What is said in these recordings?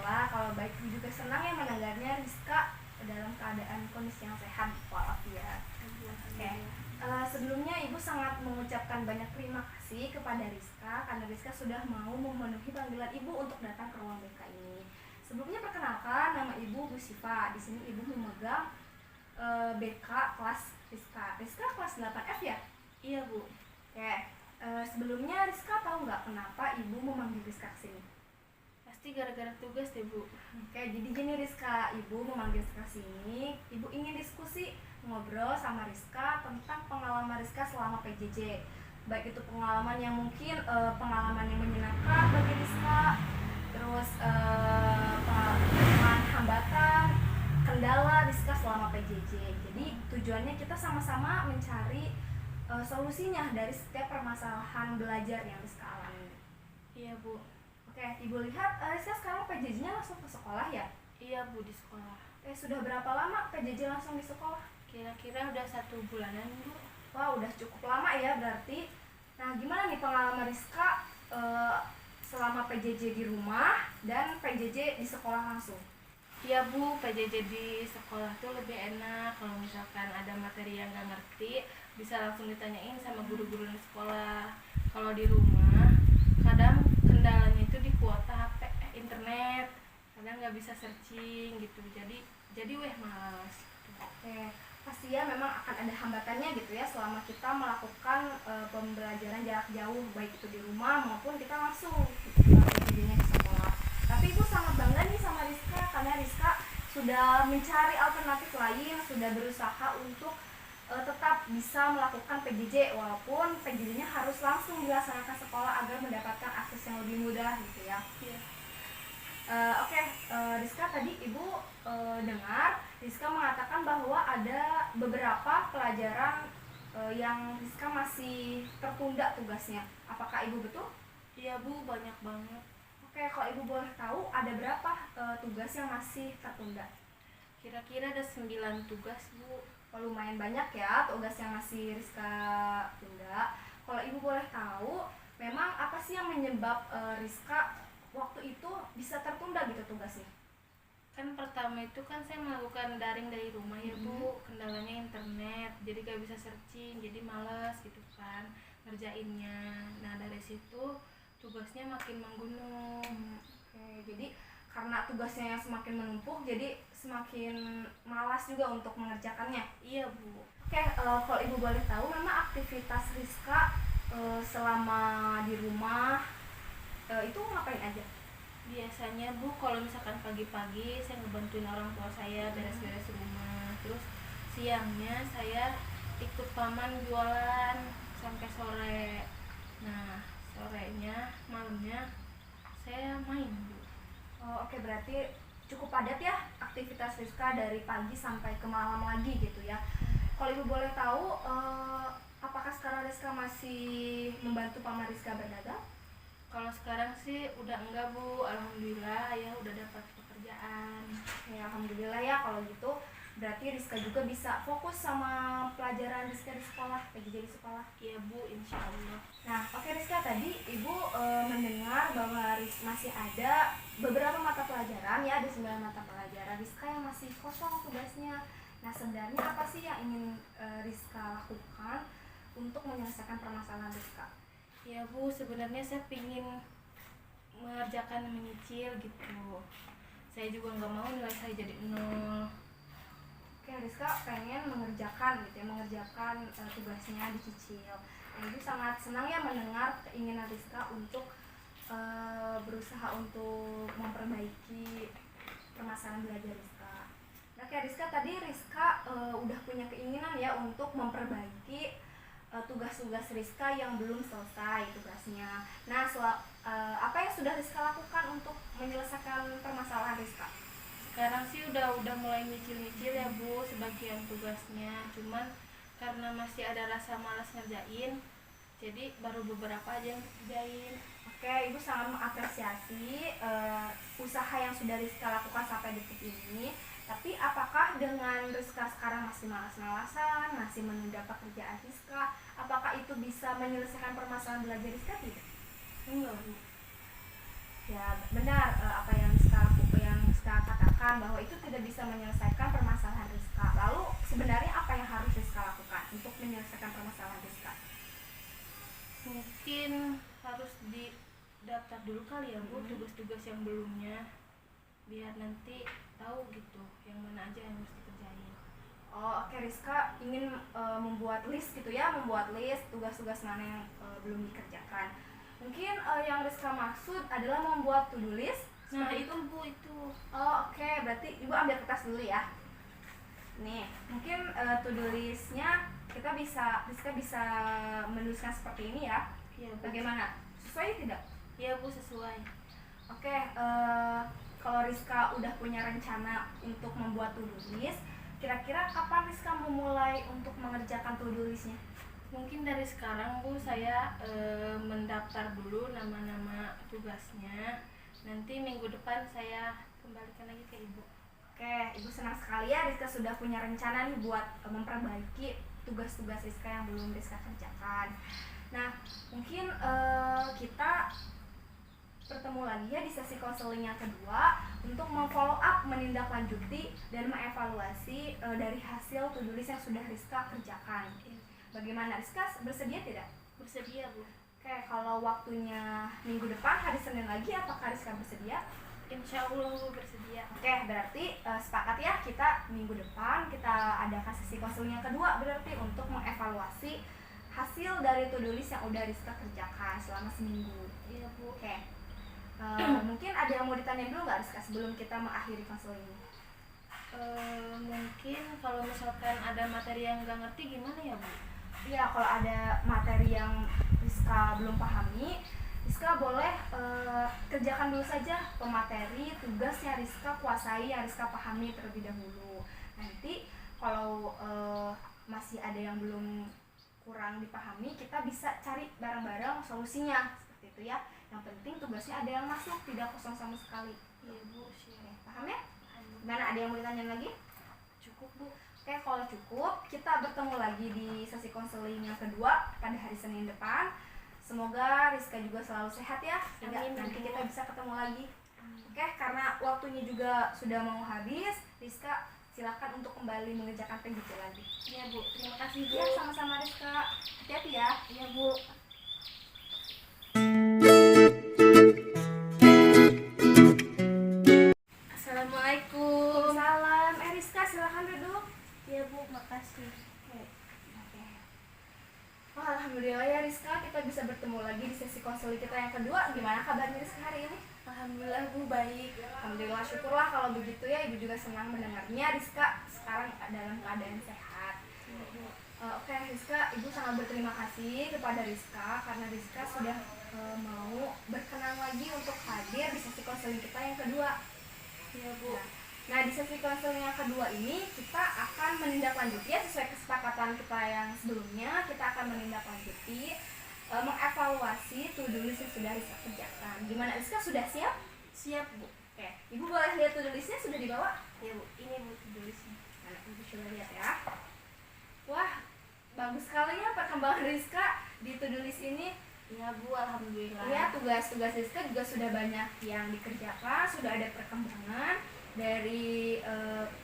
Alhamdulillah, kalau baik Ibu juga senang ya mendengarnya Rizka dalam keadaan kondisi yang sehat walafiat. Oke. Sebelumnya Ibu sangat mengucapkan banyak terima kasih kepada Rizka karena Rizka sudah mau memenuhi panggilan Ibu untuk datang ke ruang BK ini. Sebelumnya perkenalkan, nama Ibu Bu Siva. Di sini Ibu memegang BK kelas Rizka. Rizka kelas 8F ya? Iya Bu. Oke. Sebelumnya Rizka tahu nggak kenapa Ibu memanggil Rizka ke sini? Pasti gara-gara tugas deh Bu. Oke, jadi gini Rizka, Ibu memanggil Rizka sini. Ibu ingin diskusi, ngobrol sama Rizka tentang pengalaman Rizka selama PJJ. Baik itu pengalaman yang mungkin pengalaman yang menyenangkan bagi Rizka, terus pengalaman hambatan, kendala Rizka selama PJJ. Jadi tujuannya kita sama-sama mencari solusinya dari setiap permasalahan belajar yang Rizka alami. Iya Bu. Oke, Ibu lihat Rizka sekarang PJJ-nya langsung ke sekolah ya? Iya Bu, di sekolah. Sudah berapa lama PJJ langsung di sekolah? Kira-kira udah 1 bulanan Bu. Wah, udah cukup lama ya berarti. Nah, gimana nih pengalaman Rizka selama PJJ di rumah dan PJJ di sekolah langsung? Iya Bu, PJJ di sekolah tuh lebih enak. Kalau misalkan ada materi yang gak ngerti, bisa langsung ditanyain sama guru-guru di sekolah. Kalau di rumah, kadang kendalanya itu di kuota HP, internet. Kadang nggak bisa searching gitu. Jadi malas. Oke, pasti ya memang akan ada hambatannya gitu ya selama kita melakukan pembelajaran jarak jauh, baik itu di rumah maupun kita langsung PJJ-nya di sekolah. Tapi Ibu sangat bangga nih sama Rizka karena Rizka sudah mencari alternatif lain, sudah berusaha untuk tetap bisa melakukan PJJ walaupun PJJ-nya harus langsung dilaksanakan sekolah agar mendapatkan akses yang lebih mudah gitu ya. Iya. Oke, Rizka tadi Ibu dengar Rizka mengatakan bahwa ada beberapa pelajaran yang Rizka masih tertunda tugasnya. Apakah Ibu betul? Iya Bu, banyak banget. Oke, kalau Ibu boleh tahu ada berapa tugas yang masih tertunda? Kira-kira ada 9 tugas Bu. Lumayan banyak ya tugas yang masih Rizka tunda. Kalau Ibu boleh tahu, memang apa sih yang menyebab Rizka waktu itu bisa tertunda gitu tugasnya? Kan pertama itu kan saya melakukan daring dari rumah ya Bu. Kendalanya internet, jadi gak bisa searching, jadi malas gitu kan ngerjainnya. Nah dari situ tugasnya makin menggunung. Oke, jadi karena tugasnya yang semakin menumpuk, jadi semakin malas juga untuk mengerjakannya. Iya Bu. Oke, kalau Ibu boleh tahu, memang aktivitas Rizka selama di rumah itu ngapain aja? Biasanya Bu, kalau misalkan pagi-pagi saya ngebantuin orang tua saya beres-beres rumah. Terus siangnya saya ikut paman jualan sampai sore. Nah sorenya, malamnya saya main Bu. Oke, berarti cukup padat ya aktivitas Rizka dari pagi sampai ke malam lagi gitu ya. Kalau Ibu boleh tahu, apakah sekarang Rizka masih membantu paman Rizka berdagang? Kalau sekarang sih udah enggak Bu, alhamdulillah ya udah dapat pekerjaan. Ya alhamdulillah ya kalau gitu. Berarti Rizka juga bisa fokus sama pelajaran Rizka di sekolah, PJJ di sekolah. Iya Bu, insya Allah. Nah, oke Rizka, tadi Ibu mendengar bahwa masih ada beberapa mata pelajaran ya, ada 9 mata pelajaran Rizka yang masih kosong tugasnya. Nah, sebenarnya apa sih yang ingin Rizka lakukan untuk menyelesaikan permasalahan Rizka? Ya Bu, sebenarnya saya pingin mengerjakan menyicil gitu. Saya juga nggak mau nilai saya jadi 0. Oke, Rizka pengen mengerjakan gitu ya, mengerjakan tugasnya dicicil. Nah, Ibu sangat senang ya mendengar keinginan Rizka untuk berusaha untuk memperbaiki permasalahan belajar Rizka. Nah, kayak Rizka tadi Rizka udah punya keinginan ya untuk memperbaiki tugas-tugas Rizka yang belum selesai tugasnya. Nah, apa yang sudah Rizka lakukan untuk menyelesaikan permasalahan Rizka? Sekarang sih udah mulai nyicil-nyicil ya Bu sebagian tugasnya. Cuman karena masih ada rasa malas ngerjain, jadi baru beberapa aja yang kerjain. Oke, Ibu sangat mengapresiasi usaha yang sudah Rizka lakukan sampai detik ini. Tapi apakah dengan Rizka sekarang masih malas-malasan, masih menunda pekerjaan Rizka, apakah itu bisa menyelesaikan permasalahan belajar Rizka tidak? Enggak Bu. Ya benar, apa yang Rizka lakukan, mengatakan bahwa itu tidak bisa menyelesaikan permasalahan Rizka. Lalu sebenarnya apa yang harus Rizka lakukan untuk menyelesaikan permasalahan Rizka? Mungkin harus didaftar dulu kali ya Bu, tugas-tugas yang belumnya, biar nanti tahu gitu yang mana aja yang harus dikerjain. Oh, oke, Rizka ingin membuat list gitu ya, membuat list tugas-tugas mana yang belum dikerjakan. Mungkin yang Rizka maksud adalah membuat to-do list. Nah seperti itu Bu, itu. Oh, oke, berarti Ibu ambil kertas dulu ya. Nih, mungkin to-do listnya Rizka bisa menuliskan seperti ini ya. Ya Bu. Bagaimana? Sesuai tidak? Ya Bu, sesuai. Oke, kalau Rizka udah punya rencana untuk membuat to-do list, kira-kira kapan Rizka memulai untuk mengerjakan to-do listnya? Mungkin dari sekarang Bu, saya mendaftar dulu nama-nama tugasnya. Nanti minggu depan saya kembalikan lagi ke Ibu. Oke, Ibu senang sekali ya Rizka sudah punya rencana nih buat memperbaiki tugas-tugas Rizka yang belum Rizka kerjakan. Nah, mungkin kita bertemu lagi ya di sesi konseling yang kedua untuk memfollow up, menindaklanjuti, dan mengevaluasi dari hasil to-do list yang sudah Rizka kerjakan. Bagaimana, Rizka bersedia tidak? Bersedia Bu. Oke, kalau waktunya minggu depan hari Senin lagi, apakah Rizka bersedia? Insya Allah Bu, bersedia. Oke, berarti sepakat ya kita minggu depan kita adakan sesi konseling yang kedua berarti untuk mengevaluasi hasil dari to-do list yang udah Rizka kerjakan selama seminggu. Iya Bu. Oke, mungkin ada yang mau ditanya dulu nggak Rizka sebelum kita mengakhiri konseling ini? Mungkin kalau misalkan ada materi yang nggak ngerti gimana ya Bu? Iya, kalau ada materi yang Rizka belum pahami, Rizka boleh kerjakan dulu saja pemateri tugas yang Rizka kuasai, yang Rizka pahami terlebih dahulu. Nanti kalau masih ada yang belum kurang dipahami, kita bisa cari bareng-bareng solusinya seperti itu ya. Yang penting tugasnya ada yang masuk, tidak kosong sama sekali. Iya Bu, siap. Paham ya? Gimana, ada yang mau ditanya lagi? Cukup Bu. Oke, kalau cukup, kita bertemu lagi di sesi konseling yang kedua pada hari Senin depan. Semoga Rizka juga selalu sehat ya, sehingga Amin, nanti Bu. kita bisa ketemu lagi. Oke, karena waktunya juga sudah mau habis, Rizka silakan untuk kembali mengerjakan pencicilan. Iya Bu, terima kasih Bu. Ya, sama-sama Rizka. Hati-hati ya. Iya Bu. Assalamualaikum. Salam. Rizka, silakan duduk. Iya Bu, makasih. Oke. Oh, alhamdulillah ya Rizka, kita bisa bertemu lagi di sesi konseling kita yang kedua. Gimana kabarnya Rizka hari ini? Alhamdulillah Bu, baik. Alhamdulillah, syukurlah kalau begitu ya. Ibu juga senang mendengarnya Rizka sekarang dalam keadaan sehat. Oke Rizka, Ibu sangat berterima kasih kepada Rizka karena Rizka sudah mau berkenan lagi untuk hadir di sesi konseling kita yang kedua. Iya Bu. Nah, di sesi konseling yang kedua ini kita akan menindaklanjuti ya, sesuai kesepakatan kita yang sebelumnya. Kita akan menindaklanjuti mengevaluasi to-do list yang sudah Rizka kerjakan. Gimana Rizka, sudah siap? Siap Bu. Oke, Ibu boleh lihat to-do listnya sudah dibawa? Iya Bu, ini Bu tulisnya. Nah, Ibu coba lihat ya. Wah, bagus sekali ya perkembangan Rizka di to-do list ini. Iya Bu, alhamdulillah. Ya, tugas-tugas Rizka juga sudah banyak yang dikerjakan, sudah ada perkembangan dari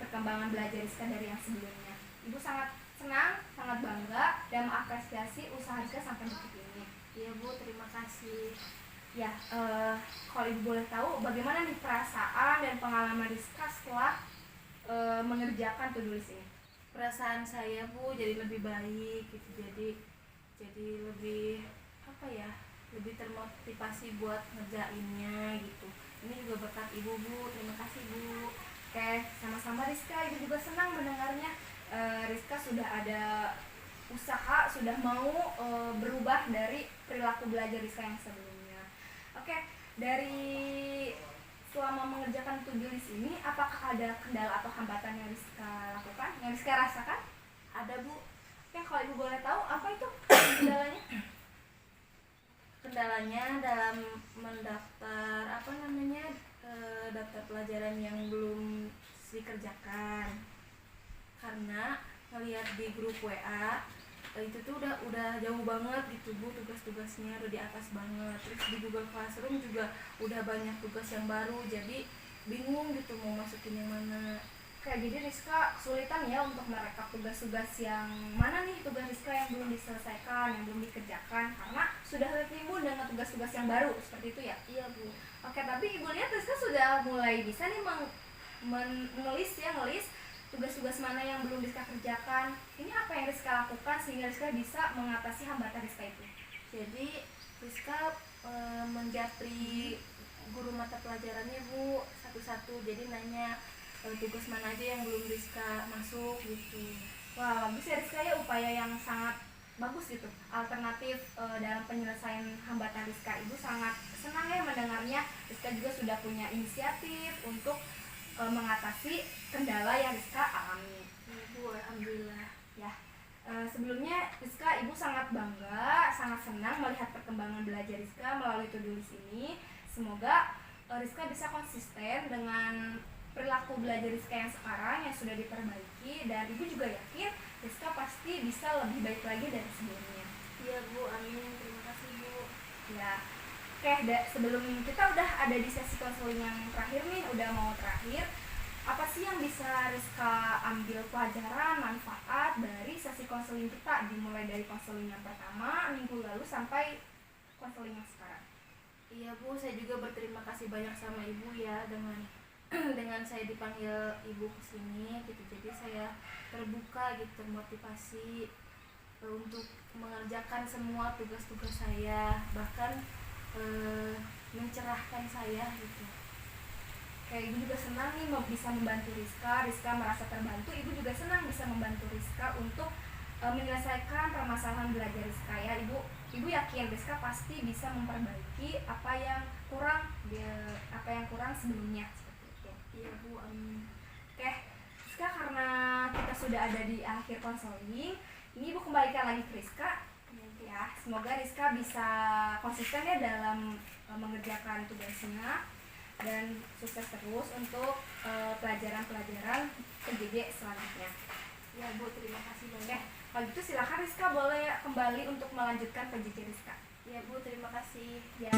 perkembangan belajar Rizka dari yang sebelumnya. Ibu sangat senang, sangat bangga dan mengapresiasi usaha Rizka sampai detik ini. Iya Bu, terima kasih. Ya, kalau Ibu boleh tahu bagaimana nih perasaan dan pengalaman Rizka setelah mengerjakan to-do list ini? Perasaan saya Bu jadi lebih baik gitu, jadi lebih apa ya, lebih termotivasi buat ngerjainnya gitu. Ini juga berkat Ibu Bu, terima kasih Bu. Oke, sama-sama Rizka. Ibu juga senang mendengarnya. Rizka sudah ada usaha, sudah mau berubah dari perilaku belajar Rizka yang sebelumnya. Oke, dari selama mengerjakan to-do list ini, apakah ada kendala atau hambatan yang Rizka lakukan, yang Rizka rasakan? Ada Bu. Oke, kalau Ibu boleh tahu apa itu kendalanya? Kendalanya dalam mendaftar daftar pelajaran yang belum dikerjakan, karena ngelihat di grup WA itu tuh udah jauh banget gitu Bu, tugas-tugasnya udah di atas banget. Terus di Google Classroom juga udah banyak tugas yang baru, jadi bingung gitu mau masukin yang mana. Kayak jadi Rizka kesulitan ya untuk merekap tugas-tugas yang mana nih tugas Rizka yang belum diselesaikan, yang belum dikerjakan karena sudah tertimbun dengan tugas-tugas yang baru seperti itu ya. Iya Bu. Oke, tapi Ibu lihat Rizka sudah mulai bisa nih ngelis tugas-tugas mana yang belum Rizka kerjakan. Ini apa yang Rizka lakukan sehingga Rizka bisa mengatasi hambatan Rizka itu? Jadi Rizka menjapri guru mata pelajarannya Bu satu-satu, jadi nanya tugas mana aja yang belum Rizka masuk gitu. Wah, bagus ya Rizka ya, upaya yang sangat bagus gitu. Alternatif dalam penyelesaian hambatan Rizka. Ibu sangat senang ya mendengarnya. Rizka juga sudah punya inisiatif untuk mengatasi kendala yang Rizka alami. Bu, alhamdulillah. Ya, sebelumnya Rizka, Ibu sangat bangga, sangat senang melihat perkembangan belajar Rizka melalui to-do list ini. Semoga Rizka bisa konsisten dengan perilaku belajar Rizka yang sekarang yang sudah diperbaiki, dan Ibu juga yakin Rizka pasti bisa lebih baik lagi dari sebelumnya. Iya Bu, amin. Terima kasih Bu. Ya, oke, sebelum kita udah ada di sesi konseling yang terakhir nih, udah mau terakhir, apa sih yang bisa Rizka ambil pelajaran, manfaat dari sesi konseling kita, dimulai dari konseling yang pertama minggu lalu sampai konseling yang sekarang? Iya Bu, saya juga berterima kasih banyak sama Ibu ya dengan dengan saya dipanggil Ibu ke sini gitu. Jadi saya terbuka gitu, termotivasi untuk mengerjakan semua tugas-tugas saya, bahkan mencerahkan saya gitu. Kayak Ibu juga senang nih bisa membantu Rizka merasa terbantu. Ibu juga senang bisa membantu Rizka untuk menyelesaikan permasalahan belajar Rizka ya. Ibu yakin Rizka pasti bisa memperbaiki apa yang kurang sebelumnya seperti itu. Iya Bu, amin. Oke, Rizka, karena kita sudah ada di akhir konseling, ini Ibu kembalikan lagi ke Rizka. Ya, semoga Rizka bisa konsisten ya dalam mengerjakan tugasnya dan sukses terus untuk pelajaran-pelajaran PJJ selanjutnya. Ya Bu, terima kasih banyak. Kalau gitu silakan Rizka boleh kembali untuk melanjutkan PJJ Rizka. Ya Bu, terima kasih. Ya.